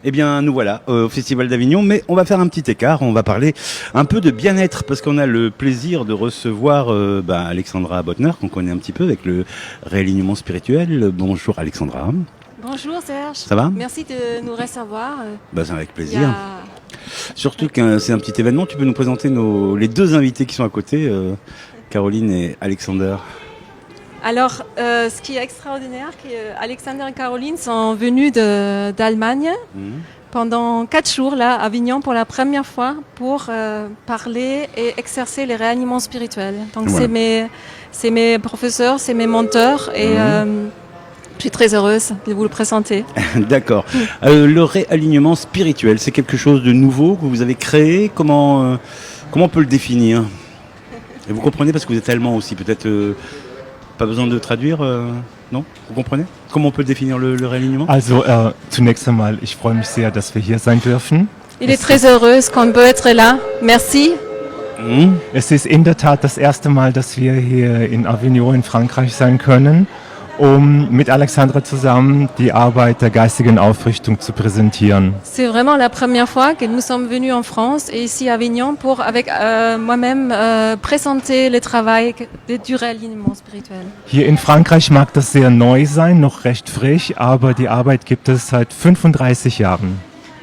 Eh bien, nous voilà au Festival d'Avignon, mais on va faire un petit écart, on va parler un peu de bien-être, parce qu'on a le plaisir de recevoir Alexandra Bottner, qu'on connaît un petit peu avec le réalignement spirituel. Bonjour Alexandra. Bonjour Serge. Ça va ? Merci de nous recevoir. C'est avec plaisir. Surtout que c'est un petit événement, tu peux nous présenter les deux invités qui sont à côté, Caroline et Alexander. Alors, ce qui est extraordinaire, c'est qu'Alexander et Caroline sont venus d'Allemagne pendant 4 jours là, à Avignon pour la première fois pour parler et exercer les réalignements spirituels. Donc voilà. c'est mes professeurs, c'est mes mentors et je suis très heureuse de vous le présenter. D'accord. Le réalignement spirituel, c'est quelque chose de nouveau que vous avez créé. Comment on peut le définir ? Et vous comprenez parce que vous êtes allemand aussi, peut-être pas besoin de traduire, non ? Vous comprenez ? Comment on peut définir le réalignement ? Also zunächst einmal, ich freue mich sehr, dass wir hier sein dürfen. Il est très heureuse qu'on peut être là. Merci. Es ist in der Tat das erste Mal, dass wir hier in Avignon in Frankreich sein können, um mit Alexandra zusammen die Arbeit der geistigen Aufrichtung zu präsentieren. C'est vraiment la première fois que nous sommes venus en France et ici à Avignon pour, avec moi-même, présenter le travail du réalignement spirituel. Hier in Frankreich mag das sehr neu sein, noch recht frisch, aber die Arbeit gibt es seit 35 Jahren.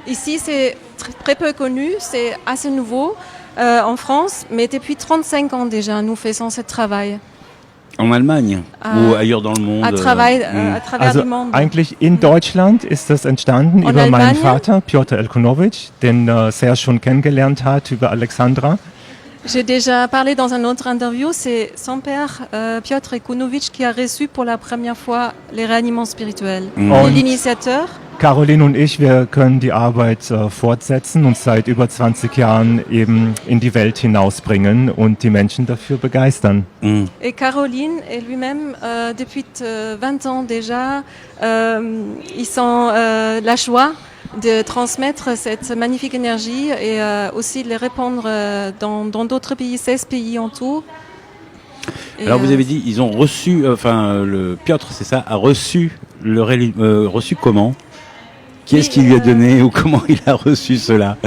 Ici, c'est très peu connu, c'est assez nouveau en France, mais depuis 35 ans déjà, nous faisons ce travail. En Allemagne ou ailleurs dans le monde? À travers also le monde. Eigentlich in Deutschland ist das entstanden über meinen Vater, Piotr Elkonowitsch, den Serge schon kennengelernt hat, über Alexandra. J'ai déjà parlé dans un autre interview, c'est son père, Piotr Elkonowitsch, qui a reçu pour la première fois les réanimants spirituels. Et l'initiateur. Caroline und ich, wir können die Arbeit fortsetzen und seit über 20 Jahren eben in die Welt hinausbringen und die Menschen dafür begeistern. Et Caroline et lui-même, depuis 20 ans déjà, ils sont la joie de transmettre cette magnifique énergie et aussi de les répandre dans d'autres pays, 16 pays en tout. Et alors vous avez dit, ils ont reçu, le Piotr, c'est ça, a reçu reçu comment ? Qui est-ce qui lui a donné ou comment il a reçu cela ?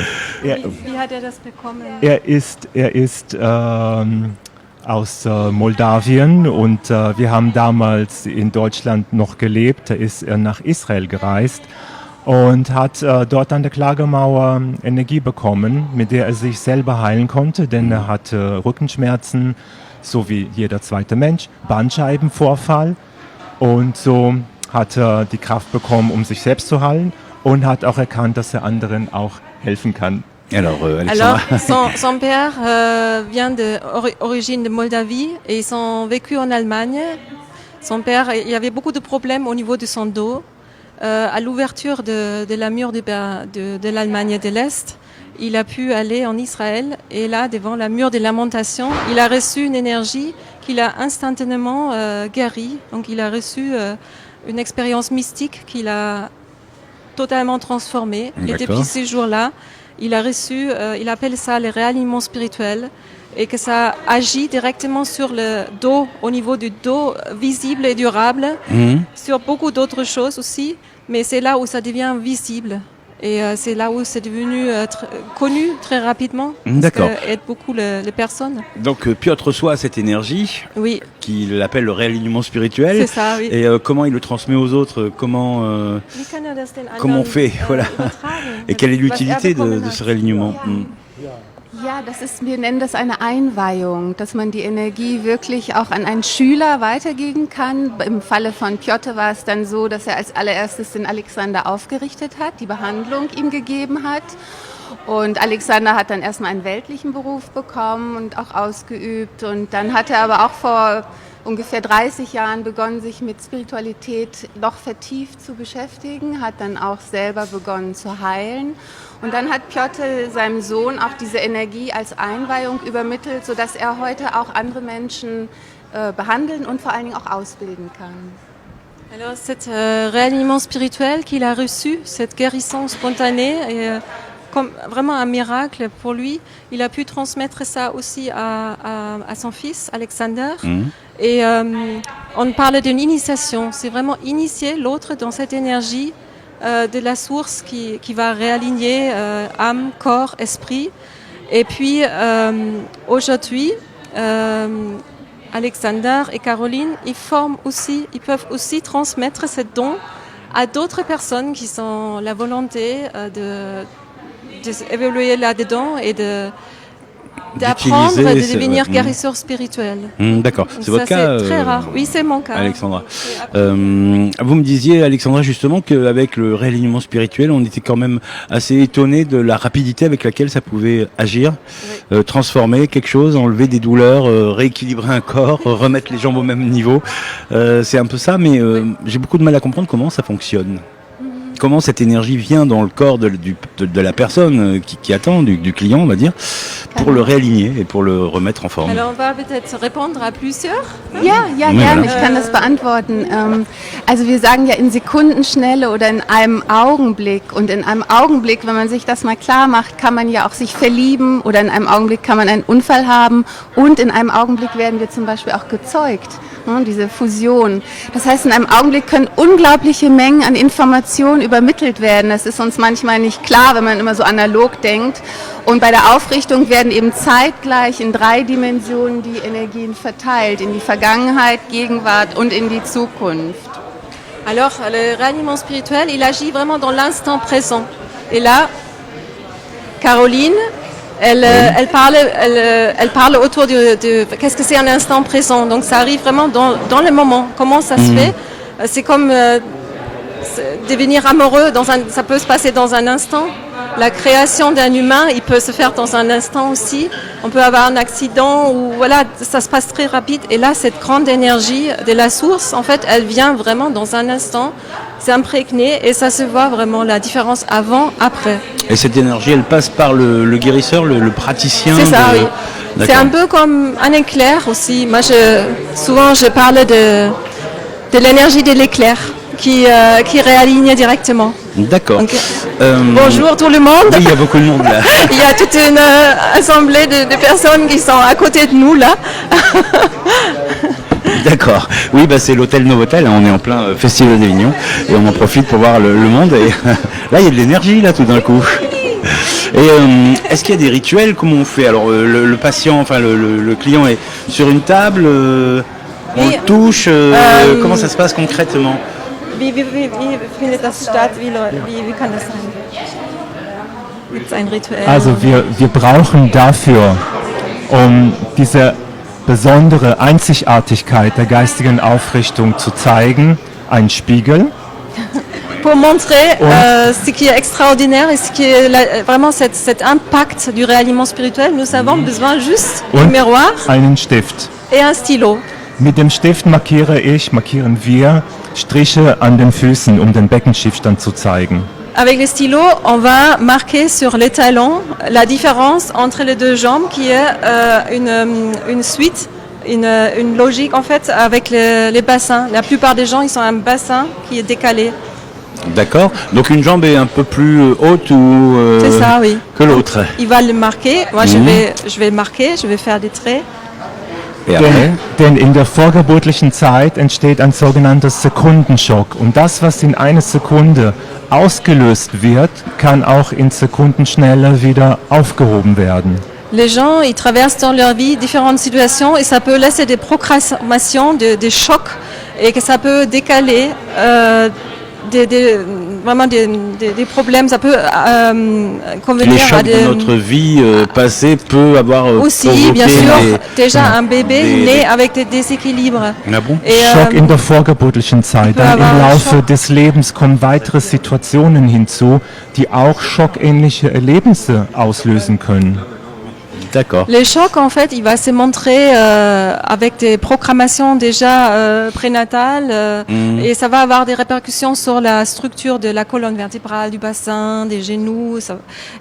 Wie hat das bekommen? Er ist aus Moldawien und wir haben damals in Deutschland noch gelebt. Da ist er nach Israel gereist und hat dort an der Klagemauer Energie bekommen, mit der er sich selber heilen konnte, denn er hatte Rückenschmerzen, so wie jeder zweite Mensch, Bandscheibenvorfall und so hat er die Kraft bekommen, um sich selbst zu heilen und hat auch erkannt, dass er anderen auch helfen kann. Alors, son père vient d'origine de Moldavie et ils ont vécu en Allemagne. Son père, il y avait beaucoup de problèmes au niveau de son dos. À l'ouverture de la mur de l'Allemagne de l'Est, il a pu aller en Israël et là, devant la mur des lamentations, il a reçu une énergie qu'il a instantanément guérie. Donc il a reçu une expérience mystique qu'il a totalement transformée. Et depuis ces jours-là, il a reçu, il appelle ça les réalignements spirituels, et que ça agit directement sur le dos, au niveau du dos visible et durable, sur beaucoup d'autres choses aussi, mais c'est là où ça devient visible. Et c'est là où c'est devenu connu très rapidement. D'accord. Parce que aide beaucoup les personnes. Donc Piotr reçoit cette énergie, oui, qu'il appelle le réalignement spirituel. C'est ça, oui. Et comment il le transmet aux autres ? Comment on fait voilà. Et quelle est l'utilité de ce réalignement ? Ja, wir nennen das eine Einweihung, dass man die Energie wirklich auch an einen Schüler weitergeben kann. Im Falle von Piotr war es dann so, dass er als allererstes den Alexander aufgerichtet hat, die Behandlung ihm gegeben hat. Und Alexander hat dann erstmal einen weltlichen Beruf bekommen und auch ausgeübt. Und dann hat er aber auch vor ungefähr 30 Jahren begonnen, sich mit Spiritualität noch vertieft zu beschäftigen, hat dann auch selber begonnen zu heilen. Und dann hat Piotr seinem Sohn auch diese Energie als Einweihung übermittelt, sodass er heute auch andere Menschen behandeln und vor allen Dingen auch ausbilden kann. Alors cet réalignement spirituel qu'il a reçu, cette guérison spontanée, est comme vraiment un miracle pour lui. Il a pu transmettre ça aussi à son fils, Alexander. Et on parle d'une initiation, c'est vraiment initier l'autre dans cette énergie de la source qui va réaligner âme, corps, esprit. Et puis aujourd'hui, Alexander et Caroline, ils peuvent aussi transmettre ce don à d'autres personnes qui ont la volonté d'évoluer là-dedans et d'apprendre, de devenir guérisseur spirituel. D'accord, Donc c'est votre cas, c'est très rare. Oui, c'est mon cas. Alexandra. Vous me disiez, Alexandra, justement, qu'avec le réalignement spirituel, on était quand même assez étonné de la rapidité avec laquelle ça pouvait agir, transformer quelque chose, enlever des douleurs, rééquilibrer un corps, remettre les jambes au même niveau. C'est un peu ça, mais j'ai beaucoup de mal à comprendre comment ça fonctionne. Comment cette énergie vient dans le corps de la personne qui attend, du client, on va dire, pour le réaligner et pour le remettre en forme. Alors on va peut-être répondre à plusieurs. Ja, gerne, ich kann das beantworten. Also wir sagen ja in Sekundenschnelle oder in einem Augenblick. Und in einem Augenblick, wenn man sich das mal klar macht, kann man ja auch sich verlieben oder in einem Augenblick kann man einen Unfall haben und in einem Augenblick werden wir zum Beispiel auch gezeugt. Diese Fusion. Das heißt, in einem Augenblick können unglaubliche Mengen an Informationen übermittelt werden. Das ist uns manchmal nicht klar, wenn man immer so analog denkt. Und bei der Aufrichtung werden eben zeitgleich in 3 Dimensionen die Energien verteilt, in die Vergangenheit, Gegenwart und in die Zukunft. Alors, le réalignement spirituel, il agit vraiment dans l'instant présent. Et là, Caroline, elle parle autour de qu'est-ce que c'est un instant présent. Donc, ça arrive vraiment dans le moment. Comment ça se fait? C'est comme devenir amoureux. Ça peut se passer dans un instant. La création d'un humain, il peut se faire dans un instant aussi. On peut avoir un accident ou voilà, ça se passe très rapide. Et là, cette grande énergie de la source, en fait, elle vient vraiment dans un instant, s'imprégner et ça se voit vraiment la différence avant, après. Et cette énergie, elle passe par le guérisseur, le praticien. C'est ça, oui. C'est un peu comme un éclair aussi. Moi, souvent, je parle de l'énergie de l'éclair qui réaligne directement. D'accord. Bonjour tout le monde. Oui, il y a beaucoup de monde là. Il y a toute une assemblée de personnes qui sont à côté de nous là. D'accord. Oui, c'est l'hôtel Novotel. On est en plein Festival d'Avignon et on en profite pour voir le monde. Et là, il y a de l'énergie là tout d'un coup. Et est-ce qu'il y a des rituels? Comment on fait? Alors le patient, enfin le client est sur une table, on le touche. Comment ça se passe concrètement? Wie findet das statt? Wie kann das sein? Gibt es ein Rituell? Also wir brauchen dafür, um diese besondere Einzigartigkeit der geistigen Aufrichtung zu zeigen, einen Spiegel. Pour montrer ce qui est extraordinaire et ce qui est vraiment cet impact du réalignement spirituel, nous avons besoin juste d'un miroir einen Stift. Et un stylo. Mit dem Stift markieren wir Striche an den Füßen, um den Beckenschiefstand zu zeigen. Avec le stylo, on va marquer sur les talons la différence entre les deux jambes qui est une suite, une logique en fait avec les bassins. La plupart des gens, ils ont un bassin qui est décalé. D'accord. Donc une jambe est un peu plus haute ou c'est ça, oui. Que l'autre. Il va le marquer. Moi, je vais marquer, je vais faire des traits. Denn in der vorgeburtlichen Zeit entsteht ein sogenannter Sekundenschock. Und das, was in einer Sekunde ausgelöst wird, kann auch in Sekundenschnelle wieder aufgehoben werden. Les gens, ils traversent dans leur vie différentes situations et ça peut laisser des procrastinations, des chocs et que ça peut décaler vraiment des problèmes. Ça peut convenir les chocs à des... de notre vie passée peut avoir aussi, bien sûr, déjà un bébé né avec des déséquilibres. Ah bon? Schock in der vorgeburtlichen Zeit. Dann im Laufe des Lebens kommen weitere Situationen hinzu, die auch schockähnliche Erlebnisse auslösen können. D'accord. Le choc, en fait, il va se montrer avec des programmations déjà prénatales et ça va avoir des répercussions sur la structure de la colonne vertébrale, du bassin, des genoux.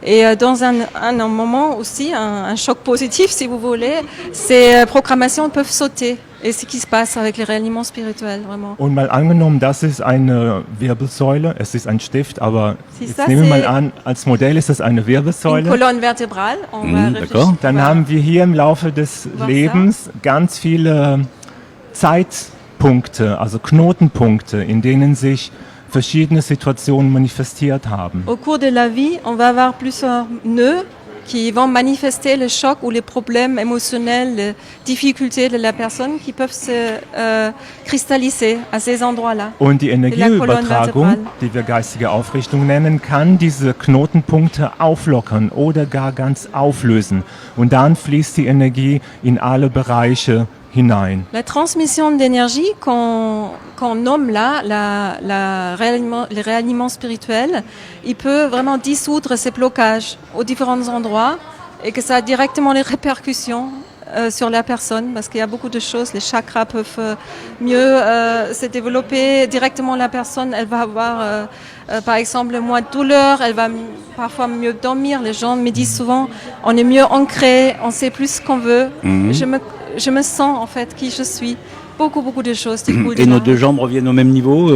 Et dans un moment aussi, un choc positif, si vous voulez, ces programmations peuvent sauter. Et c'est ce qui se passe avec les réalignements spirituels, vraiment. Und mal angenommen, das ist eine Wirbelsäule, es ist ein Stift, aber jetzt nehmen wir mal an, als Modell ist es eine Wirbelsäule. Une colonne vertébrale, on va d'accord. Dann haben wir hier im Laufe des Lebens ganz viele Zeitpunkte, also Knotenpunkte, in denen sich verschiedene Situationen manifestiert haben. Au cours de la vie, on va avoir plusieurs nœuds qui vont manifester le choc ou les problèmes émotionnels, les difficultés de la personne qui peuvent se cristalliser à ces endroits-là. Und die colonne Energieübertragung, vertebrale. die wir geistige Aufrichtung nennen, kann diese Knotenpunkte auflockern oder gar ganz auflösen. Und dann fließt die Energie in alle Bereiche hinein. La transmission d'énergie qu'on nomme là, le réalignement spirituel, il peut vraiment dissoudre ces blocages aux différents endroits et que ça a directement les répercussions sur la personne parce qu'il y a beaucoup de choses, les chakras peuvent mieux se développer directement. La personne, elle va avoir par exemple moins de douleur, elle va parfois mieux dormir. Les gens me disent souvent on est mieux ancré, on sait plus ce qu'on veut. Je me sens en fait qui je suis. Beaucoup de choses. Et nos deux jambes reviennent au même niveau.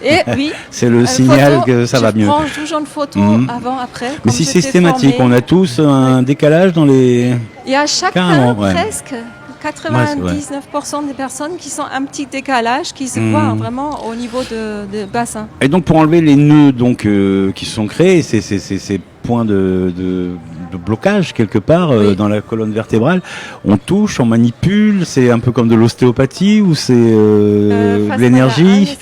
Et oui. C'est le signal que ça va mieux. Je prends toujours une photo avant, après. Mais si c'est systématique, on a tous un décalage dans les... Il y a chacun Carrément, ouais. presque 99% des personnes qui sont un petit décalage, qui se voient vraiment au niveau de bassin. Et donc pour enlever les nœuds donc, qui se sont créés, ces points de blocage quelque part dans la colonne vertébrale, on touche, on manipule, c'est un peu comme de l'ostéopathie ou c'est de l'énergie.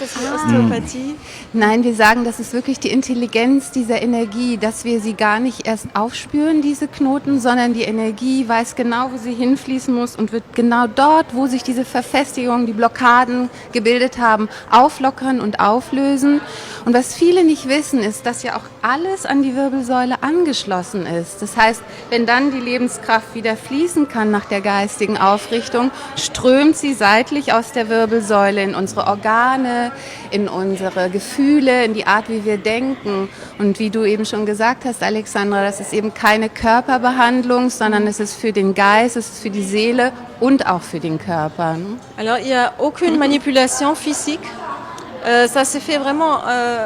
Nein, wir sagen, das ist wirklich die Intelligenz dieser Energie, dass wir sie gar nicht erst aufspüren, diese Knoten, sondern die Energie weiß genau, wo sie hinfließen muss und wird genau dort, wo sich diese Verfestigungen, die Blockaden gebildet haben, auflockern und auflösen. Und was viele nicht wissen, ist, dass ja auch alles an die Wirbelsäule angeschlossen ist. Das heißt, wenn dann die Lebenskraft wieder fließen kann nach der geistigen Aufrichtung, strömt sie seitlich aus der Wirbelsäule in unsere Organe, in unsere Gefühle, in die Art, wie wir denken. Und wie du eben schon gesagt hast, Alexandra, das ist eben keine Körperbehandlung, sondern es ist für den Geist, es ist für die Seele und auch für den Körper. Alors, il n'y a aucune manipulation physique. Ça se fait vraiment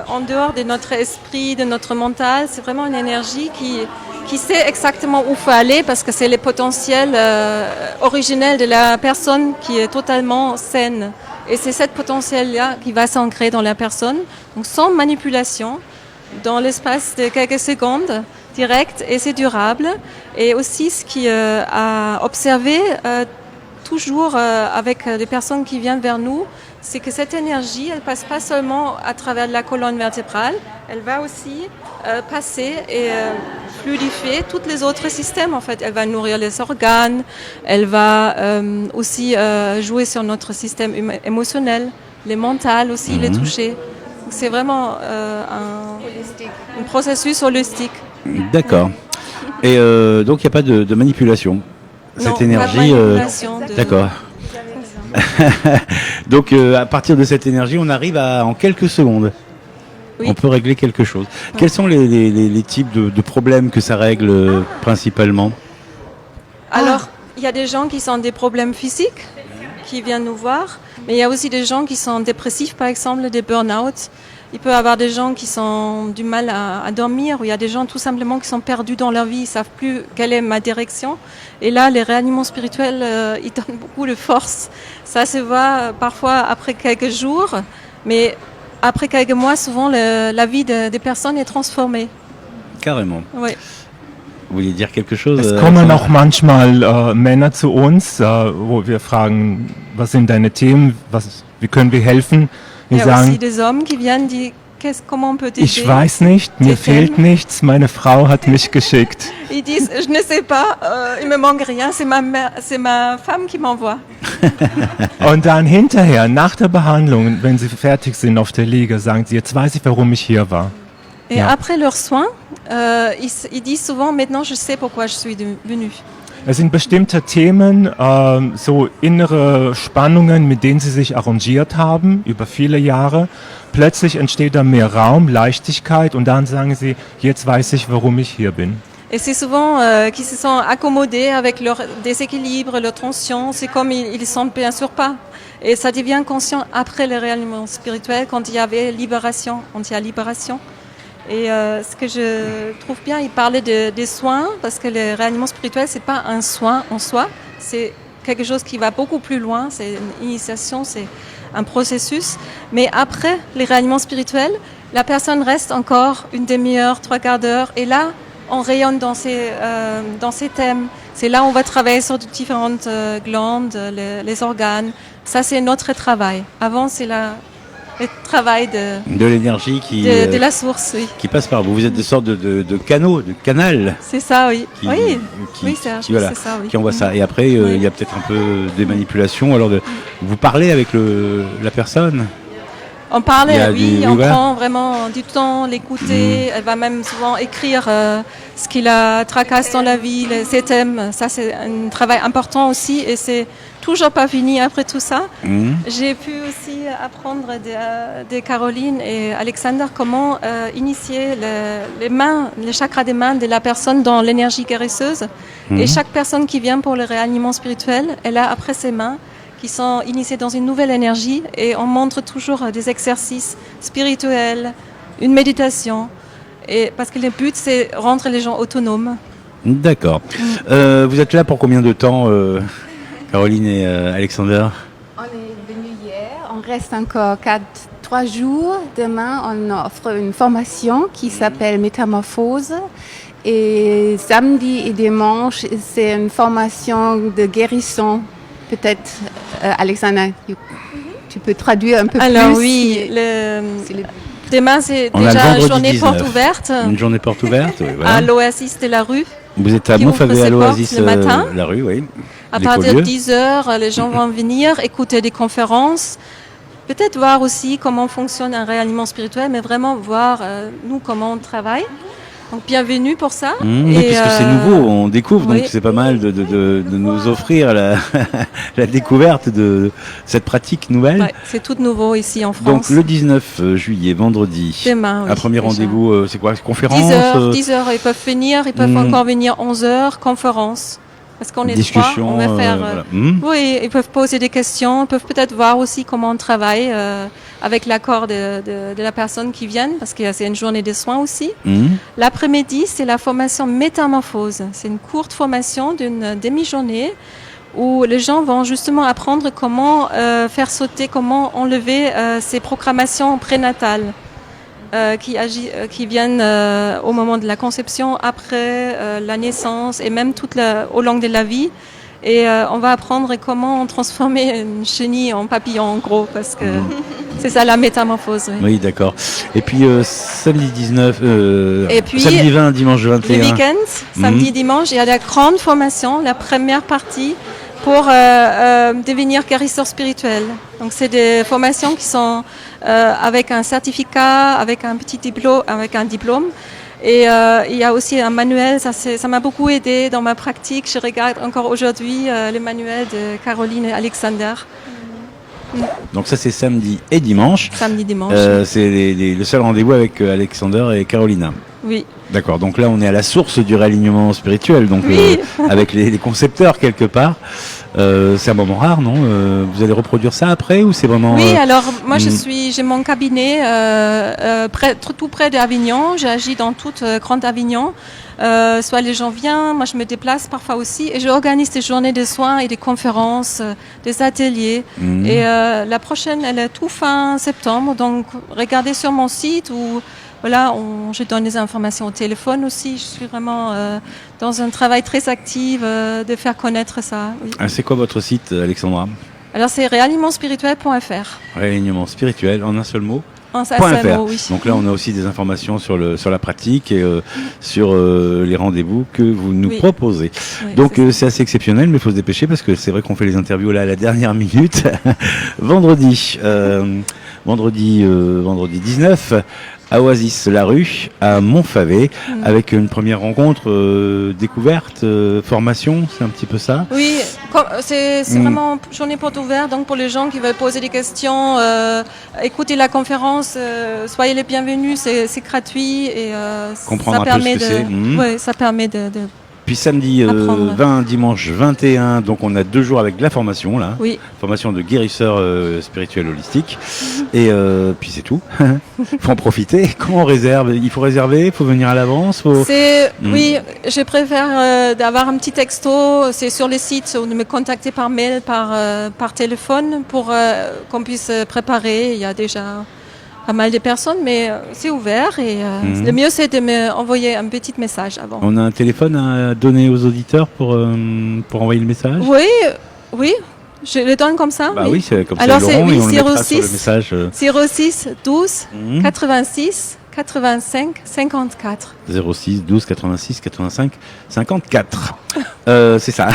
en dehors de notre esprit, de notre mental. C'est vraiment une énergie qui sait exactement où il faut aller parce que c'est le potentiel originel de la personne qui est totalement saine. Et c'est cette potentiel-là qui va s'ancrer dans la personne, donc sans manipulation, dans l'espace de quelques secondes, direct, et c'est durable. Et aussi, ce qui a observé toujours avec les personnes qui viennent vers nous, c'est que cette énergie, elle passe pas seulement à travers la colonne vertébrale, elle va aussi passer et fluidifier tous les autres systèmes. En fait, elle va nourrir les organes, elle va aussi jouer sur notre système émotionnel, les mental aussi, les toucher. Donc, c'est vraiment un processus holistique. D'accord. Et donc il n'y a pas de manipulation. Cette Non, énergie. pas de manipulation D'accord. Donc à partir de cette énergie, on arrive en quelques secondes. Oui. On peut régler quelque chose. Quels sont les types de problèmes que ça règle principalement? Alors, il y a des gens qui ont des problèmes physiques, qui viennent nous voir, mais il y a aussi des gens qui sont dépressifs, par exemple, des burn-out. Il peut y avoir des gens qui ont du mal à dormir, ou il y a des gens tout simplement qui sont perdus dans leur vie, ils ne savent plus quelle est ma direction. Et là, les réanimations spirituels, ils donnent beaucoup de force. Ça se voit parfois après quelques jours, mais après quelques mois, souvent, la vie des personnes est transformée. Carrément. Oui. Vous vouliez dire quelque chose? Es kommen auch manchmal Männer zu uns, wo wir fragen, was sind deine Themen, wie können wir helfen? Il Wir y a aussi sagen, des hommes qui viennent dire comment on peut t'aider. ich weiß nicht, mir fehlt nichts, meine Frau hat mich geschickt. Ils disent je ne sais pas, il me manque rien, c'est ma femme qui m'envoie. Und dann hinterher, nach der Behandlung, wenn sie fertig sind auf der Liege, sagen sie, jetzt weiß ich, warum ich hier war. Et Ja. après leurs soins, ils disent souvent maintenant je sais pourquoi je suis venue. Es sind bestimmte Themen, so innere Spannungen, mit denen sie sich arrangiert haben über viele Jahre. Plötzlich entsteht da mehr Raum, Leichtigkeit und dann sagen sie, jetzt weiß ich, warum ich hier bin. Et c'est souvent qu'ils se sont accommodés avec leur déséquilibre, leur tension. C'est comme ils ne sentent bien sûr pas. Et ça devient conscient après le réalignement spirituel, quand il y avait libération, quand il y a libération. Et ce que je trouve bien, il parlait des soins, parce que le réalignement spirituel, c'est pas un soin en soi, c'est quelque chose qui va beaucoup plus loin, c'est une initiation, c'est un processus. Mais après les réalignements spirituels, la personne reste encore une demi-heure, 3/4 d'heure, et là, on rayonne dans ces thèmes. C'est là où on va travailler sur différentes glandes, les organes. Ça, c'est notre travail. Avant, c'est le travail de l'énergie de la source, oui. qui passe par vous. Vous êtes des sortes de canaux, de canal. C'est ça, oui. Oui, Serge, voilà, c'est ça, oui. qui envoie ça. Et après, il y a peut-être un peu des manipulations. Alors, vous parlez avec la personne. On parle, oui, on voilà. prend vraiment du temps, l'écouter. Elle va même souvent écrire ce qui la tracasse dans la vie, ses thèmes. Ça, c'est un travail important aussi, et c'est toujours pas fini après tout ça. J'ai pu aussi apprendre de Caroline et Alexander comment initier les chakras des mains de la personne dans l'énergie guérisseuse. Et chaque personne qui vient pour le réalignement spirituel, elle a après ses mains qui sont initiés dans une nouvelle énergie, et on montre toujours des exercices spirituels, une méditation, et parce que le but c'est rendre les gens autonomes. D'accord. Vous êtes là pour combien de temps, Caroline et Alexander? On est venu hier, on reste encore 3 jours. Demain, on offre une formation qui s'appelle Métamorphose. Et samedi et dimanche, c'est une formation de guérison. Peut-être, Alexandra, tu peux traduire un peu plus. Alors oui, demain c'est déjà une journée 19. porte ouverte. Une journée porte ouverte, oui, voilà. À l'Oasis de la rue. Vous êtes à qui ouvre Montfavet, à ses l'Oasis portes le matin. la rue, oui. À partir de 10h, les gens vont venir écouter des conférences. Peut-être voir aussi comment fonctionne un réalignement spirituel, mais vraiment voir nous comment on travaille. Donc bienvenue pour ça. Oui, puisque c'est nouveau, on découvre, donc c'est pas mal de nous offrir la découverte de cette pratique nouvelle. Ouais, c'est tout nouveau ici en France. Donc le 19 juillet, vendredi, demain, oui, un premier déjà. rendez-vous, c'est quoi, conférence 10h, ils peuvent venir, ils peuvent encore venir 11h, conférence. Parce qu'on est discussion, 3, on va faire... voilà. Oui, ils peuvent poser des questions, ils peuvent peut-être voir aussi comment on travaille avec l'accord de la personne qui vient, parce que c'est une journée de soins aussi. L'après-midi, c'est la formation Métamorphose. C'est une courte formation d'une demi-journée où les gens vont justement apprendre comment faire sauter, comment enlever ces programmations prénatales. Qui viennent au moment de la conception, après la naissance et même au long de la vie. Et on va apprendre comment transformer une chenille en papillon, en gros, parce que c'est ça la métamorphose. Oui, d'accord. Et puis samedi 19, et puis, samedi 20, dimanche 21. Les week-ends, samedi, dimanche, il y a la grande formation, la première partie pour devenir guérisseur spirituel. Donc c'est des formations qui sont avec un certificat, avec un petit diplôme, Et il y a aussi un manuel, ça m'a beaucoup aidé dans ma pratique. Je regarde encore aujourd'hui le manuel de Caroline et Alexander. Donc ça c'est samedi et dimanche. Samedi, dimanche. C'est le seul rendez-vous avec Alexander et Carolina. Oui. D'accord, donc là on est à la source du réalignement spirituel, donc oui. Avec les concepteurs quelque part. C'est un moment rare, non vous allez reproduire ça après ou c'est vraiment... Oui, alors moi j'ai mon cabinet tout près d'Avignon, j'agis dans toute Grande Avignon. Soit les gens viennent, moi je me déplace parfois aussi et j'organise des journées de soins et des conférences, des ateliers. Et la prochaine, elle est tout fin septembre, donc regardez sur mon site où voilà, je donne des informations au téléphone aussi. Je suis vraiment dans un travail très actif de faire connaître ça. Oui. C'est quoi votre site, Alexandra? Alors c'est réalimentsspirituel.fr. Réalignement spirituel, en un seul mot? .fr. Oui. Donc là, on a aussi des informations sur la pratique et sur les rendez-vous que vous nous proposez. Oui, donc c'est assez exceptionnel, mais il faut se dépêcher parce que c'est vrai qu'on fait les interviews là à la dernière minute. vendredi 19 à Oasis la rue, à Montfavet, avec une première rencontre, découverte, formation, c'est un petit peu ça? Oui, c'est vraiment journée porte ouverte, donc pour les gens qui veulent poser des questions, écouter la conférence, soyez les bienvenus, c'est gratuit et comprendre ça permet un peu ce que c'est. Ouais, ça permet de Puis samedi Apprendre. 20, dimanche 21, donc on a 2 jours avec la formation là. Oui. Formation de guérisseur spirituel holistique. Et puis c'est tout. Faut en profiter. Comment on réserve? Il faut réserver, il faut venir à l'avance. Oui, je préfère d'avoir un petit texto. C'est sur le site ou de me contacter par mail, par téléphone pour qu'on puisse préparer. Il y a déjà pas mal de personnes, mais c'est ouvert et le mieux c'est de me envoyer un petit message avant. On a un téléphone à donner aux auditeurs pour envoyer le message? Oui, je le donne comme ça. Bah oui, c'est comme Alors, ça, c'est Laurent, et on le mettra 06, sur le message. 06 12 86 85 54. 06 12 86 85 54. C'est ça.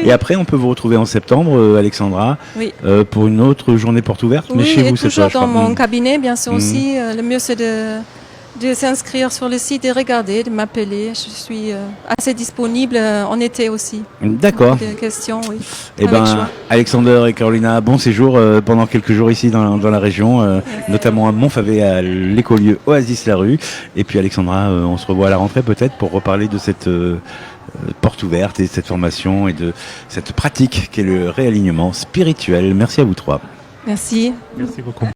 Et après, on peut vous retrouver en septembre, Alexandra, Oui. pour une autre journée porte ouverte. Mais Oui, chez et vous, cette toujours fois, je dans crois. mon cabinet, bien sûr aussi. Le mieux c'est de s'inscrire sur le site, de regarder, de m'appeler. Je suis assez disponible en été aussi. D'accord. Des questions, oui. Eh Avec ben, joie. Alexander et Carolina, bon séjour pendant quelques jours ici dans la région, notamment à Montfavet, à l'écolieu Oasis La Rue. Et puis Alexandra, on se revoit à la rentrée peut-être pour reparler de cette porte ouverte et de cette formation et de cette pratique qu'est le réalignement spirituel. Merci à vous trois. Merci. Merci beaucoup.